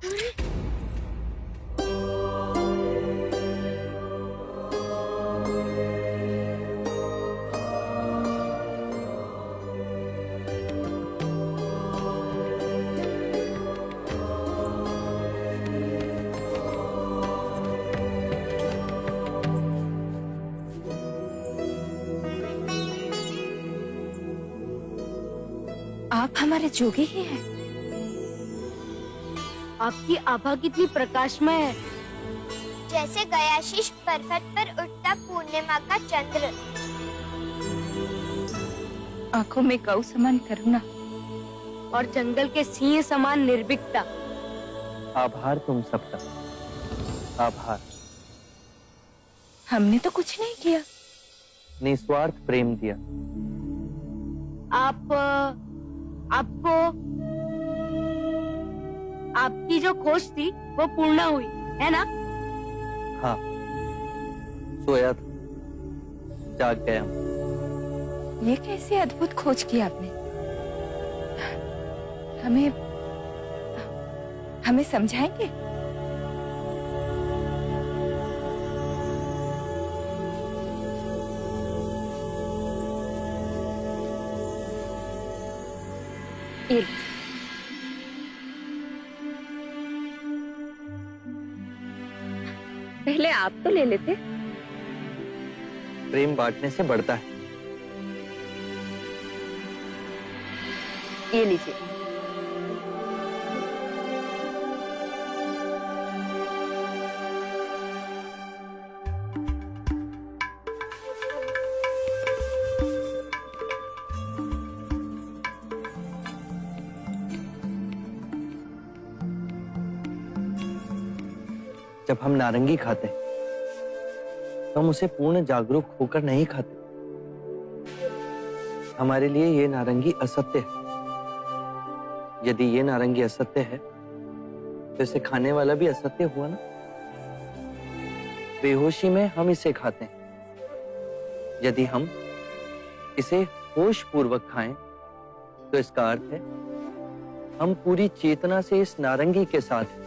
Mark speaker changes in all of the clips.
Speaker 1: आप हमारे जोगी ही हैं।
Speaker 2: आपकी आभा कितनी प्रकाशमय है,
Speaker 3: जैसे गयाशीष पर्वत पर उठता पूर्णिमा का चंद्र।
Speaker 1: आंखों में गौ समान करुणा
Speaker 2: और जंगल के सिंह समान निर्भीकता।
Speaker 4: आभार तुम सबका, आभार।
Speaker 1: हमने तो कुछ नहीं किया।
Speaker 4: निस्वार्थ प्रेम दिया।
Speaker 2: आपको आपकी जो खोज थी वो पूर्ण हुई है ना?
Speaker 4: हाँ, सोया था, जाग गया।
Speaker 1: ये कैसी अद्भुत खोज की आपने। हमें समझाएंगे? ये पहले आप तो ले लेते।
Speaker 4: प्रेम बांटने से बढ़ता है।
Speaker 1: ये लीजिए।
Speaker 4: जब हम नारंगी खाते हैं तो हम उसे पूर्ण जागरूक होकर नहीं खाते। हमारे लिए ये नारंगी असत्य है। यदि ये नारंगी असत्य है तो इसे खाने वाला भी असत्य हुआ ना। बेहोशी में हम इसे खाते हैं। यदि हम इसे होश पूर्वक खाएं तो इसका अर्थ है हम पूरी चेतना से इस नारंगी के साथ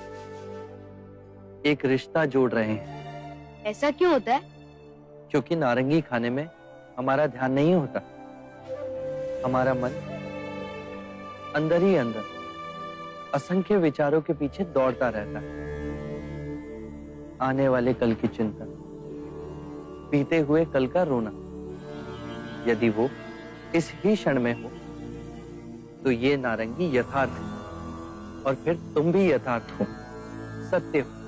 Speaker 4: एक रिश्ता जोड़ रहे हैं।
Speaker 2: ऐसा क्यों होता है?
Speaker 4: क्योंकि नारंगी खाने में हमारा ध्यान नहीं होता। हमारा मन अंदर ही अंदर असंख्य विचारों के पीछे दौड़ता रहता है। आने वाले कल की चिंता, बीते हुए कल का रोना। यदि वो इस ही क्षण में हो तो ये नारंगी यथार्थ है और फिर तुम भी यथार्थ हो, सत्य हो।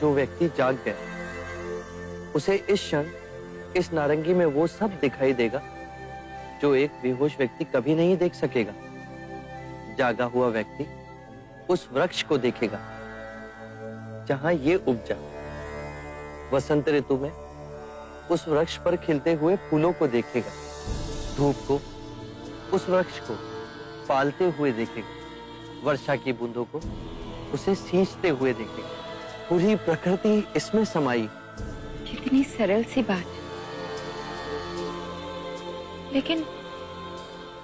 Speaker 4: जो व्यक्ति जाग गया उसे इस क्षण इस नारंगी में वो सब दिखाई देगा जो एक बेहोश व्यक्ति कभी नहीं देख सकेगा। जागा हुआ व्यक्ति उस वृक्ष को देखेगा जहां ये उपजा। वसंत ऋतु में उस वृक्ष पर खिलते हुए फूलों को देखेगा। धूप को उस वृक्ष को पालते हुए देखेगा। वर्षा की बूंदों को उसे सींचते हुए देखेगा। पूरी प्रकृति इसमें समाई।
Speaker 1: कितनी सरल सी बात, लेकिन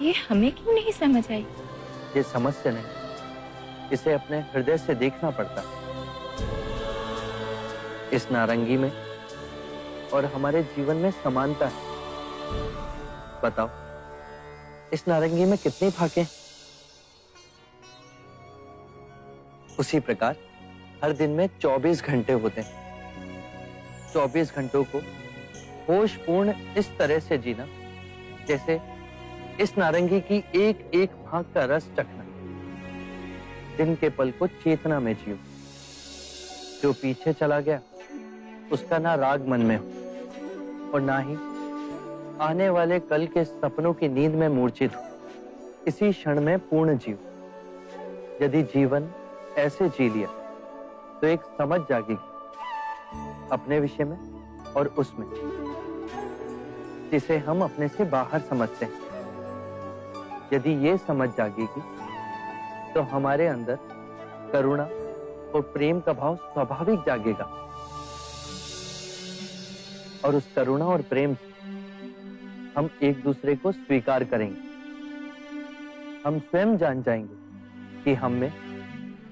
Speaker 1: ये हमें क्यों नहीं समझ आई?
Speaker 4: ये समस्या नहीं, इसे अपने हृदय से देखना पड़ता है। इस नारंगी में और हमारे जीवन में समानता है। बताओ, इस नारंगी में कितनी फाके हैं? उसी प्रकार हर दिन में 24 घंटे होते हैं। 24 घंटों को होशपूर्ण इस तरह से जीना जैसे इस नारंगी की एक एक भाग का रस चखना। दिन के पल को चेतना में जियो। जो पीछे चला गया उसका ना राग मन में हो और ना ही आने वाले कल के सपनों की नींद में मूर्छित हो। इसी क्षण में पूर्ण जियो। यदि जीवन ऐसे जी लिया तो एक समझ जागेगी अपने विषय में और उसमें, जिसे हम अपने से बाहर समझते हैं। यदि ये समझ जागेगी तो हमारे अंदर करुणा और प्रेम का भाव स्वाभाविक जागेगा और उस करुणा और प्रेम से हम एक दूसरे को स्वीकार करेंगे। हम स्वयं जान जाएंगे कि हम में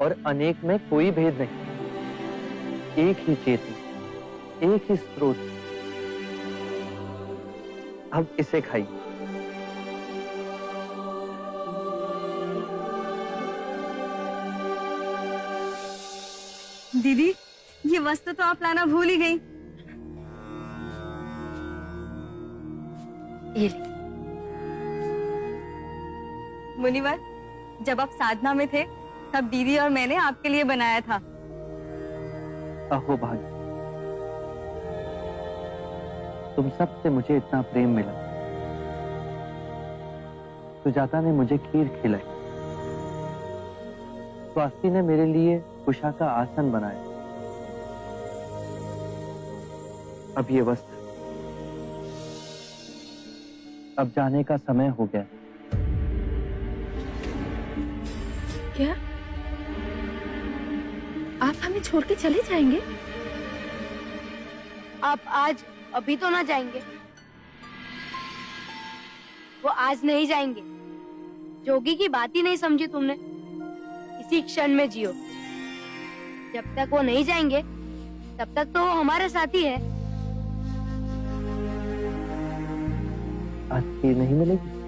Speaker 4: और अनेक में कोई भेद नहीं। एक ही चेतन, एक ही स्रोत। अब इसे खाइए।
Speaker 2: दीदी, ये वस्तु तो आप लाना भूल ही गई।
Speaker 1: ये ले।
Speaker 2: मुनिवर, जब आप साधना में थे तब दीदी और मैंने आपके लिए बनाया था।
Speaker 4: अहो भाग्य, तुम सबसे मुझे इतना प्रेम मिला। सुजाता ने मुझे खीर खिलाई, स्वास्ति ने मेरे लिए कुशा का आसन बनाया। अब ये वस्त्र, अब जाने का समय हो गया।
Speaker 1: क्या आप हमें छोड़ के चले जाएंगे?
Speaker 2: आप आज अभी तो ना जाएंगे। वो आज नहीं जाएंगे। जोगी की बात ही नहीं समझी तुमने। इसी क्षण में जियो। जब तक वो नहीं जाएंगे तब तक तो वो हमारे साथ ही है।
Speaker 4: आज खीर नहीं मिलेगी?